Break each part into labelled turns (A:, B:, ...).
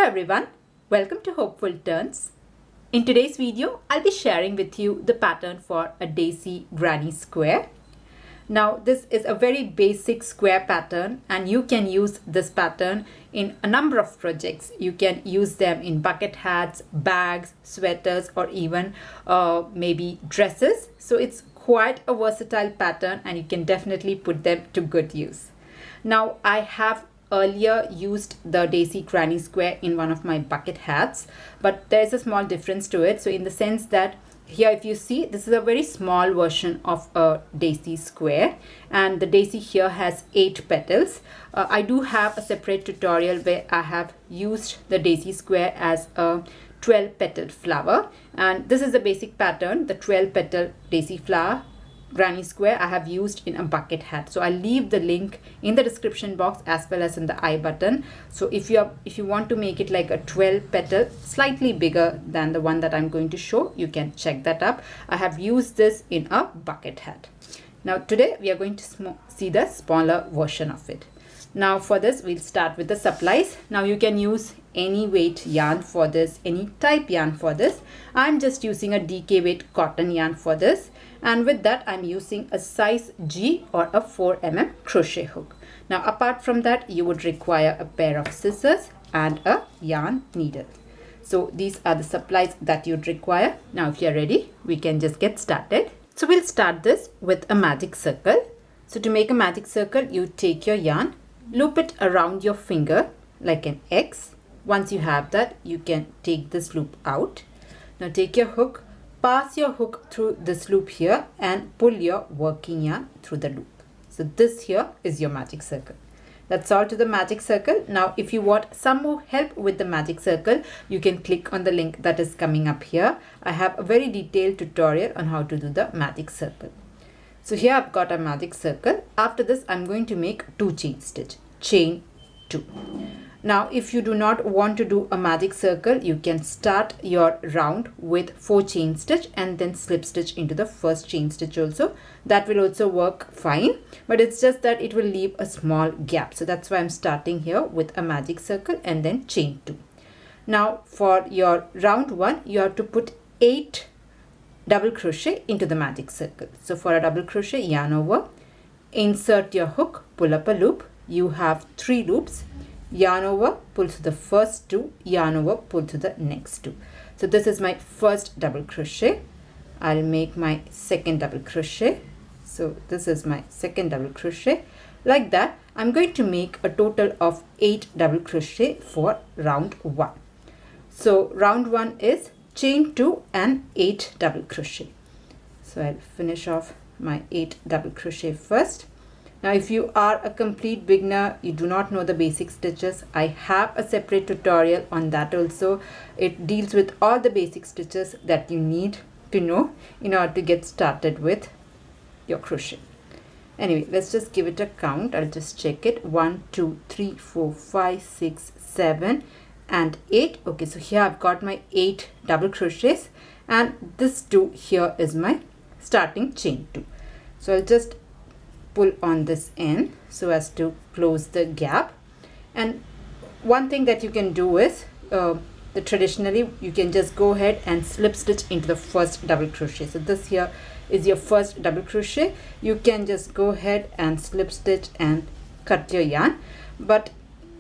A: everyone, welcome to Hopeful Turns. In today's video, I'll be sharing with you the pattern for a daisy granny square. Now this is a very basic square pattern and you can use this pattern in a number of projects. You can use them in bucket hats, bags, sweaters, or even maybe dresses. So it's quite a versatile pattern and you can definitely put them to good use. Now I have earlier used the daisy granny square in one of my bucket hats, but there is a small difference to it. So in the sense that here, if you see, this is a very small version of a daisy square, and the daisy here has 8 petals. I do have a separate tutorial where I have used the daisy square as a 12 petal flower, and this is the basic pattern, the 12 petal daisy flower granny square I have used in a bucket hat. So I'll leave the link in the description box as well as in the I button. So if you want to make it like a 12 petal, slightly bigger than the one that I'm going to show, you can check that up. I have used this in a bucket hat. Now today we are going to see the smaller version of it. Now for this, we'll start with the supplies. Now you can use any weight yarn for this, any type yarn for this. I'm just using a DK weight cotton yarn for this. And with that, I'm using a size G or a 4mm crochet hook. Now apart from that, you would require a pair of scissors and a yarn needle. So these are the supplies that you'd require. Now if you're ready, we can just get started. So we'll start this with a magic circle. So to make a magic circle, you take your yarn, loop it around your finger like an X. Once you have that, you can take this loop out. Now take your hook, pass your hook through this loop here and pull your working yarn through the loop. So this here is your magic circle. That's all to the magic circle. Now if you want some more help with the magic circle, you can click on the link that is coming up here. I have a very detailed tutorial on how to do the magic circle. So here I've got a magic circle. After this, I'm going to make 2 chain stitch, chain 2. Now if you do not want to do a magic circle, you can start your round with 4 chain stitch and then slip stitch into the first chain stitch also. That will also work fine, but it's just that it will leave a small gap. So that's why I'm starting here with a magic circle and then chain 2. Now for your round 1, you have to put 8 double crochet into the magic circle. So for a double crochet, yarn over, insert your hook, pull up a loop. You have 3 loops. Yarn over, pull to the first 2, yarn over, pull to the next 2. So this is my first double crochet. I'll make my second double crochet. So this is my second double crochet. Like that, I'm going to make a total of 8 double crochet for round 1. So round 1 is chain 2 and 8 double crochet. So I'll finish off my 8 double crochet first. Now if you are a complete beginner, you do not know the basic stitches, I have a separate tutorial on that also. It deals with all the basic stitches that you need to know in order to get started with your crochet. Anyway, let's just give it a count. I'll just check it. 1, 2, 3, 4, 5, 6, 7 and 8. Okay, so here I've got my 8 double crochets and this 2 here is my starting chain 2. So I'll just pull on this end so as to close the gap. And one thing that you can do is traditionally you can just go ahead and slip stitch into the first double crochet. So this here is your first double crochet. You can just go ahead and slip stitch and cut your yarn, but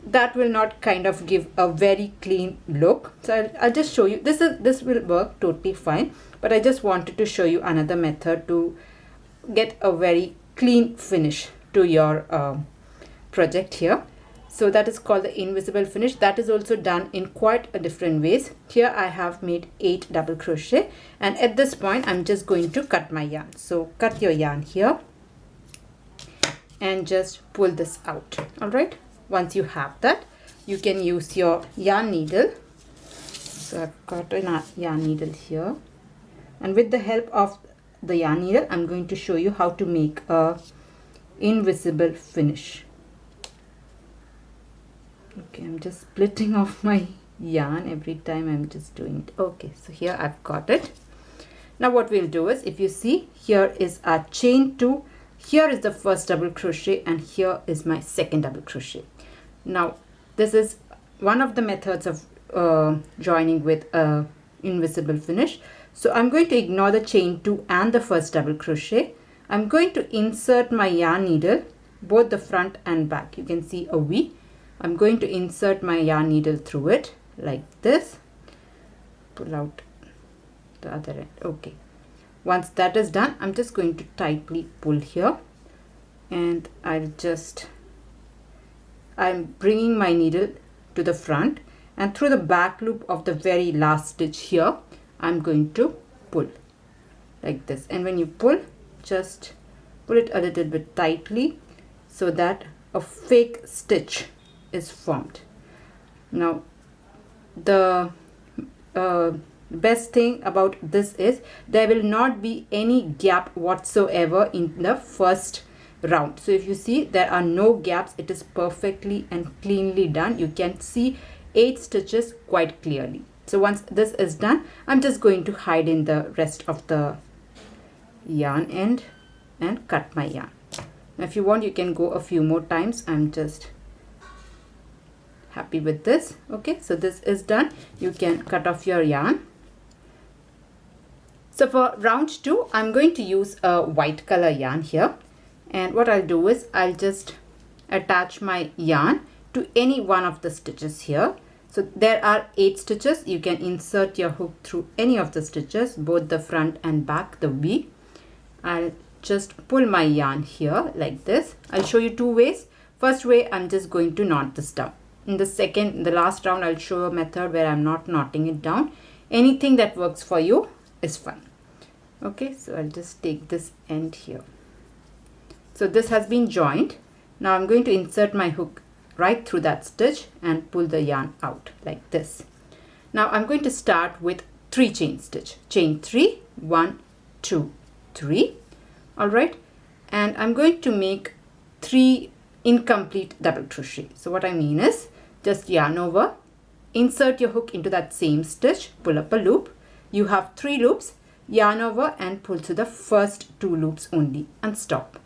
A: that will not kind of give a very clean look. So I'll just show you. This will work totally fine, but I just wanted to show you another method to get a very clean finish to your project here. So that is called the invisible finish. That is also done in quite a different ways. Here I have made 8 double crochet and at this point I'm just going to cut my yarn. So cut your yarn here and just pull this out. All right, once you have that, you can use your yarn needle. So I've got a yarn needle here, and with the help of the yarn needle, I'm going to show you how to make a invisible finish. Okay, I'm just splitting off my yarn every time I'm just doing it. Okay, so here I've got it. Now what we'll do is, if you see, here is our chain 2, here is the first double crochet and here is my second double crochet. Now this is one of the methods of joining with a invisible finish. So I'm going to ignore the chain 2 and the first double crochet. I'm going to insert my yarn needle, both the front and back. You can see a V. I'm going to insert my yarn needle through it like this. Pull out the other end. Okay. Once that is done, I'm just going to tightly pull here, and I'm bringing my needle to the front, and through the back loop of the very last stitch here, I'm going to pull like this. And when you pull, just pull it a little bit tightly so that a fake stitch is formed. Now, the best thing about this is there will not be any gap whatsoever in the first round. So if you see there are no gaps, it is perfectly and cleanly done. You can see 8 stitches quite clearly. So once this is done, I'm just going to hide in the rest of the yarn end and cut my yarn. Now if you want, you can go a few more times. I'm just happy with this. Okay, so this is done. You can cut off your yarn. So for round 2, I'm going to use a white color yarn here. And what I'll do is I'll just attach my yarn to any one of the stitches here. So there are 8 stitches. You can insert your hook through any of the stitches, both the front and back, the V. I'll just pull my yarn here like this. I'll show you 2 ways. First way, I'm just going to knot this down. In the last round, I'll show a method where I'm not knotting it down. Anything that works for you is fine. Okay, so I'll just take this end here. So this has been joined. Now I'm going to insert my hook right through that stitch and pull the yarn out like this. Now I'm going to start with 3 chain stitch. Chain 3, 1, 2, 3. All right, and I'm going to make 3 incomplete double crochet. So what I mean is just yarn over, insert your hook into that same stitch, pull up a loop. You have 3 loops, yarn over and pull to the first 2 loops only and stop.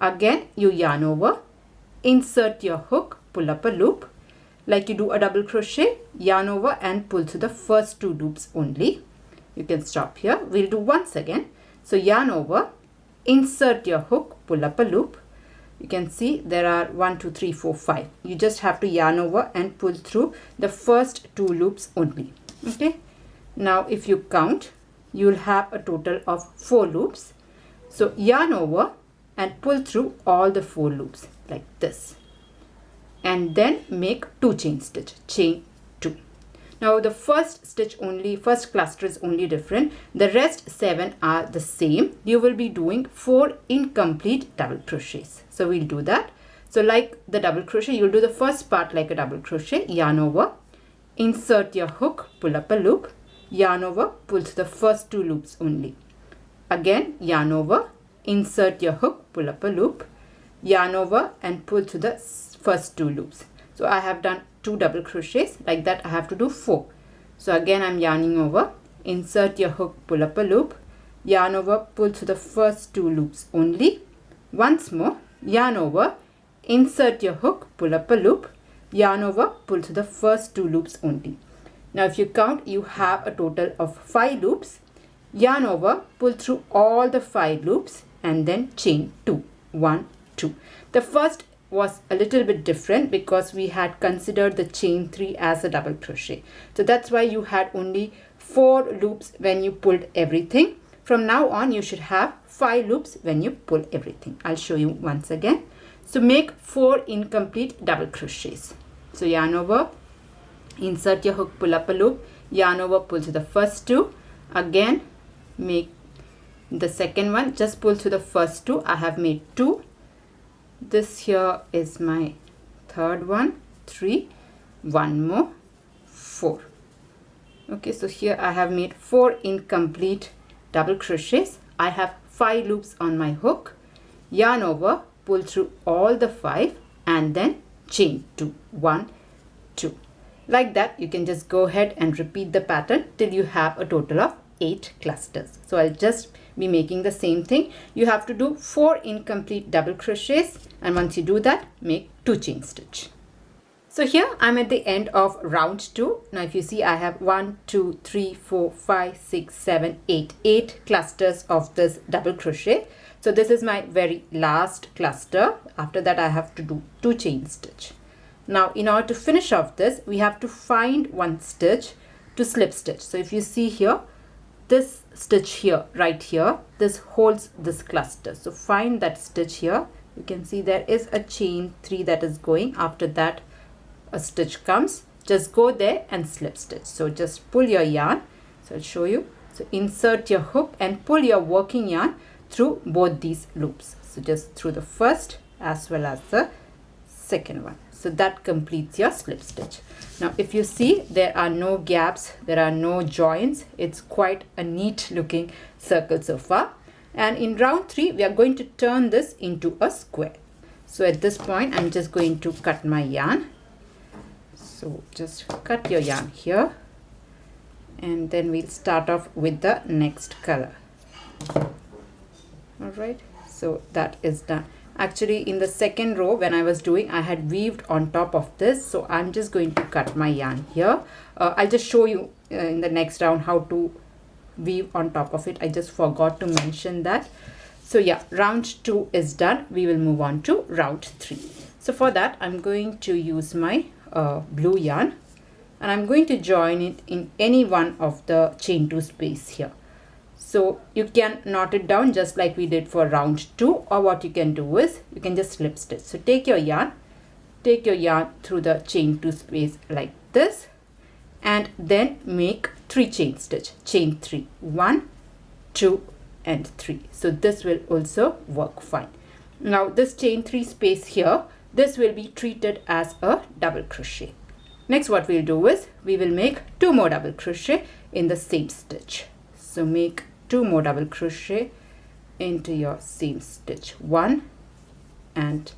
A: Again, you yarn over, insert your hook, pull up a loop. Like you do a double crochet, yarn over and pull to the first 2 loops only. You can stop here. We'll do once again. So yarn over, insert your hook, pull up a loop. You can see there are 1, 2, 3, 4, 5. You just have to yarn over and pull through the first 2 loops only. Okay. Now if you count, you will have a total of 4 loops. So yarn over and pull through all the 4 loops like this. And then make 2 chain stitch, chain 2. Now the first cluster is only different. The rest 7 are the same. You will be doing 4 incomplete double crochets. So we'll do that. So like the double crochet, you'll do the first part like a double crochet, yarn over, insert your hook, pull up a loop, yarn over, pull to the first 2 loops only. Again, yarn over, insert your hook, pull up a loop, yarn over and pull to the first 2 loops. So I have done 2 double crochets. Like that I have to do 4. So again I'm yarning over, insert your hook, pull up a loop, yarn over, pull to the first 2 loops only. Once more, yarn over, insert your hook, pull up a loop, yarn over, pull to the first 2 loops only. Now if you count, you have a total of 5 loops. Yarn over, pull through all the 5 loops and then chain 2, 1, 2. The first was a little bit different because we had considered the chain 3 as a double crochet. So that's why you had only 4 loops when you pulled everything. From now on, you should have 5 loops when you pull everything. I'll show you once again. So make 4 incomplete double crochets. So yarn over, insert your hook, pull up a loop, yarn over, pull to the first 2. Again, make the second one, just pull to the first 2. I have made 2. This here is my third one, 3, 1 more, 4. Okay, so here I have made 4 incomplete double crochets. I have 5 loops on my hook, yarn over, pull through all the 5 and then chain 2, 1, 2. Like that, you can just go ahead and repeat the pattern till you have a total of 8 clusters. So I'll just be making the same thing. You have to do 4 incomplete double crochets, and once you do that, make 2 chain stitch. So here I'm at the end of round 2. Now if you see, I have 1, 2, 3, 4, 5, 6, 7, 8 clusters of this double crochet. So this is my very last cluster. After that I have to do 2 chain stitch. Now in order to finish off this, we have to find one stitch to slip stitch. So if you see here, this stitch here, right here, this holds this cluster. So find that stitch here. You can see there is a chain 3 that is going. After that a stitch comes, just go there and slip stitch. So just pull your yarn. So I'll show you. So insert your hook and pull your working yarn through both these loops. So just through the first as well as the second one. So that completes your slip stitch. Now if you see, there are no gaps, there are no joints. It's quite a neat looking circle so far. And in round 3 we are going to turn this into a square. So at this point I'm just going to cut my yarn. So just cut your yarn here, and then we'll start off with the next color. Alright, so that is done. Actually in the second row when I was doing, I had weaved on top of this, so I'm just going to cut my yarn here. I'll just show you in the next round how to weave on top of it. I just forgot to mention that. So yeah, round 2 is done. We will move on to round 3. So for that I'm going to use my blue yarn, and I'm going to join it in any one of the chain 2 space here. So you can knot it down just like we did for round 2, or what you can do is you can just slip stitch. So take your yarn through the chain 2 space like this, and then make 3 chain stitch, chain 3, 1, 2 and 3. So this will also work fine. Now this chain 3 space here, this will be treated as a double crochet. Next what we'll do is we will make 2 more double crochet in the same stitch. So make 2 more double crochet into your same stitch, 1 and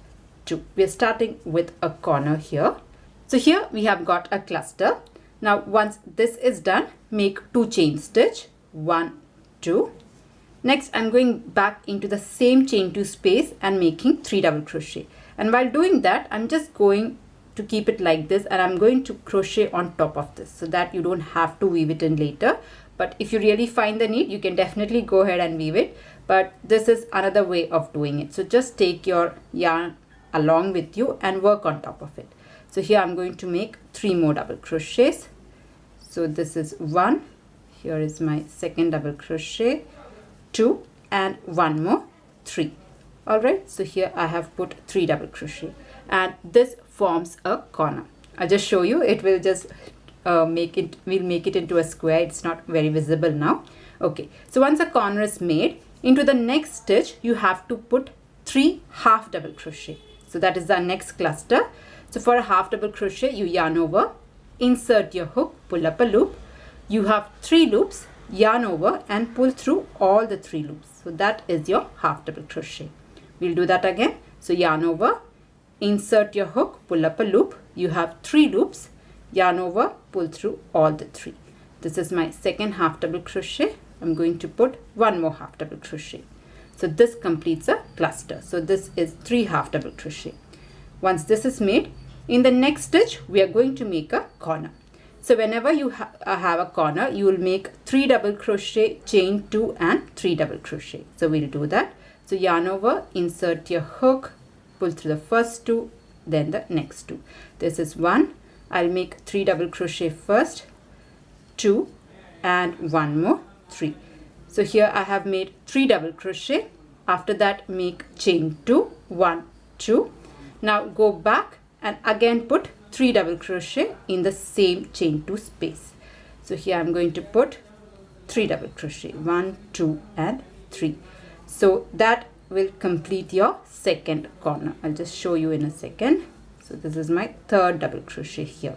A: 2. We're starting with a corner here. So here we have got a cluster. Now once this is done, make 2 chain stitch, 1, 2. Next I'm going back into the same chain 2 space and making 3 double crochet. And while doing that, I'm just going to keep it like this, and I'm going to crochet on top of this so that you don't have to weave it in later. But if you really find the need, you can definitely go ahead and weave it. But this is another way of doing it. So just take your yarn along with you and work on top of it. So here I'm going to make 3 more double crochets. So this is 1. Here is my second double crochet, 2 and 1 more, 3. Alright, so here I have put 3 double crochet, and this forms a corner. I'll just show you. It will just we'll make it into a square. It's not very visible now. Okay, so once a corner is made, into the next stitch you have to put 3 half double crochet. So that is the next cluster. So for a half double crochet, you yarn over, insert your hook, pull up a loop. You have 3 loops, yarn over and pull through all the 3 loops. So that is your half double crochet. We'll do that again. So yarn over, insert your hook, pull up a loop. You have 3 loops, yarn over, pull through all the 3. This is my second half double crochet. I'm going to put 1 more half double crochet. So this completes a cluster. So this is 3 half double crochet. Once this is made, in the next stitch we are going to make a corner. So whenever you have a corner, you will make 3 double crochet, chain 2 and 3 double crochet. So we'll do that. So yarn over, insert your hook, pull through the first 2, then the next 2. This is 1. I'll make 3 double crochet first, 2 and 1 more, 3. So here I have made 3 double crochet. After that make chain 2, 1, 2. Now go back and again put 3 double crochet in the same chain 2 space. So here I'm going to put 3 double crochet, 1, 2 and 3. So that will complete your second corner. I'll just show you in a second. So this is my third double crochet here.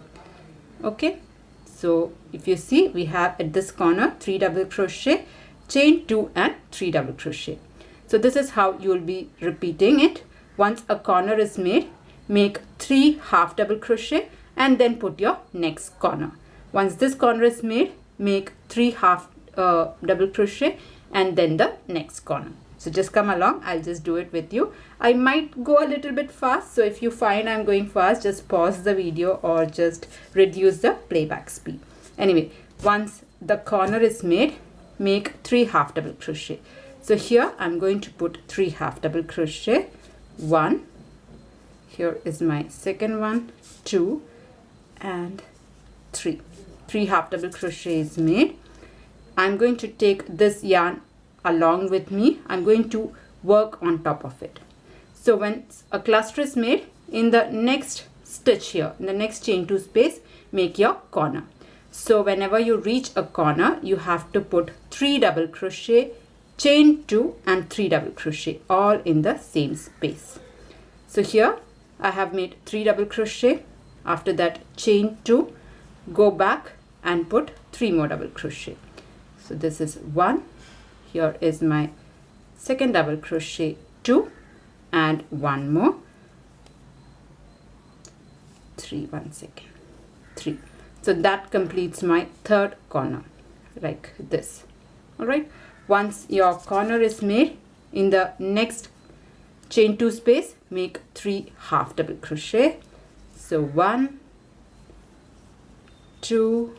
A: Okay, so if you see, we have at this corner 3 double crochet, chain 2 and 3 double crochet. So this is how you will be repeating it. Once a corner is made, make 3 half double crochet and then put your next corner. Once this corner is made, make 3 half double crochet and then the next corner. So just come along, I'll just do it with you. I might go a little bit fast, so if you find I'm going fast, just pause the video or just reduce the playback speed. Anyway, once the corner is made, make 3 half double crochet. So here I'm going to put 3 half double crochet. 1, here is my second one, 2 and 3. 3 half double crochet is made. I'm going to take this yarn along with me. I'm going to work on top of it. So when a cluster is made, in the next stitch here, in the next chain 2 space, make your corner. So whenever you reach a corner, you have to put 3 double crochet, chain 2 and 3 double crochet all in the same space. So here I have made 3 double crochet. After that, chain 2, go back and put 3 more double crochet. So this is 1. Here is my second double crochet, 2 and 1 more, 3, 1 second, 3. So that completes my third corner like this. All right, once your corner is made, in the next chain 2 space, make 3 half double crochet. So 1, 2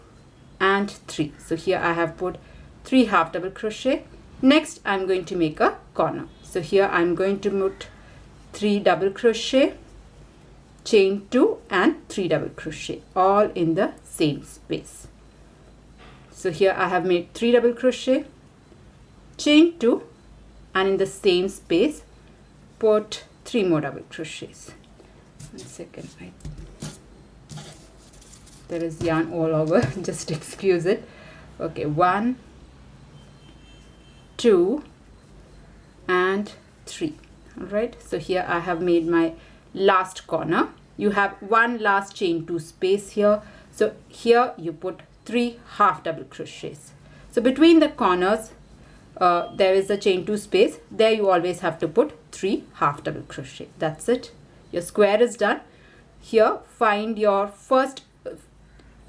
A: and 3. So here I have put 3 half double crochet. Next I'm going to make a corner. So here I'm going to put 3 double crochet, chain 2 and 3 double crochet all in the same space. So here I have made 3 double crochet, chain 2 and in the same space put 3 more double crochets. 1 second, there is yarn all over, just excuse it. Okay, 1, 2 and 3. All right, so here I have made my last corner. You have one last chain 2 space here. So here you put 3 half double crochets. So between the corners, there is a chain 2 space. There you always have to put 3 half double crochet. That's it. Your square is done. Here find your first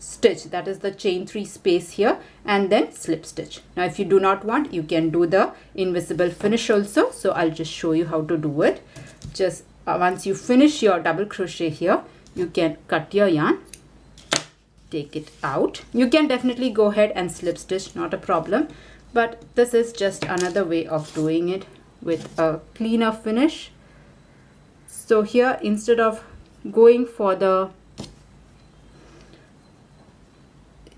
A: stitch, that is the chain 3 space here, and then slip stitch. Now if you do not want, you can do the invisible finish also. So I'll just show you how to do it. Just once you finish your double crochet here, you can cut your yarn, take it out. You can definitely go ahead and slip stitch, not a problem, but this is just another way of doing it with a cleaner finish. So here, instead of going for the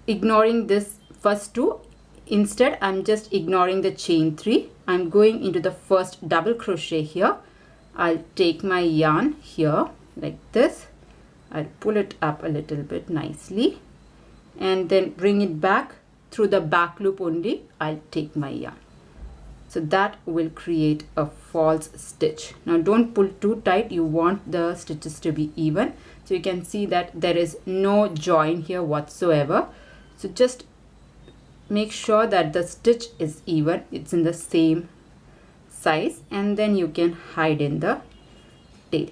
A: ignoring this first 2, instead I'm just ignoring the chain 3. I'm going into the first double crochet here. I'll take my yarn here like this. I'll pull it up a little bit nicely and then bring it back through the back loop only. I'll take my yarn. So that will create a false stitch. Now don't pull too tight. You want the stitches to be even. So you can see that there is no join here whatsoever. So just make sure that the stitch is even, it's in the same size, and then you can hide in the tail.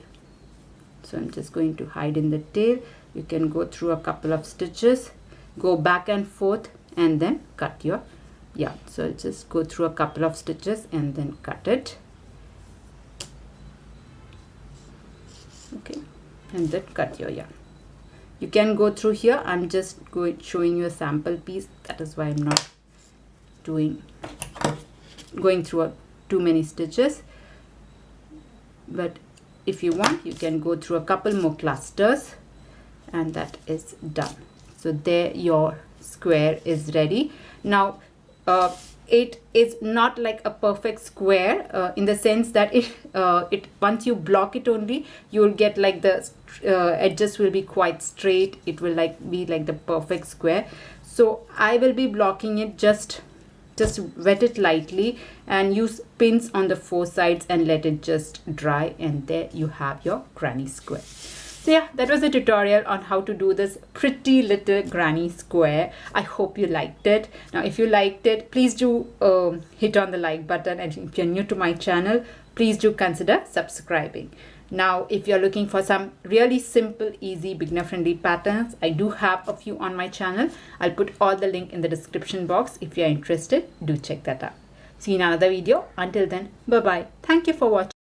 A: So I'm just going to hide in the tail. You can go through a couple of stitches, go back and forth, and then cut your yarn. So I'll just go through a couple of stitches and then cut it. Okay, and then cut your yarn. You can go through here. I'm just showing you a sample piece. That is why I'm not going through too many stitches. But if you want, you can go through a couple more clusters, and that is done. So there your square is ready. Now it is not like a perfect square in the sense that it once you block it only, you will get like the edges will be quite straight. It will be like the perfect square. So I will be blocking it, just wet it lightly and use pins on the 4 sides and let it just dry, and there you have your granny square. So yeah, that was a tutorial on how to do this pretty little granny square. I hope you liked it. Now if you liked it, please do hit on the like button, and if you're new to my channel, please do consider subscribing. Now if you're looking for some really simple, easy, beginner friendly patterns, I do have a few on my channel. I'll put all the link in the description box. If you're interested, do check that out. See you in another video. Until then, bye bye. Thank you for watching.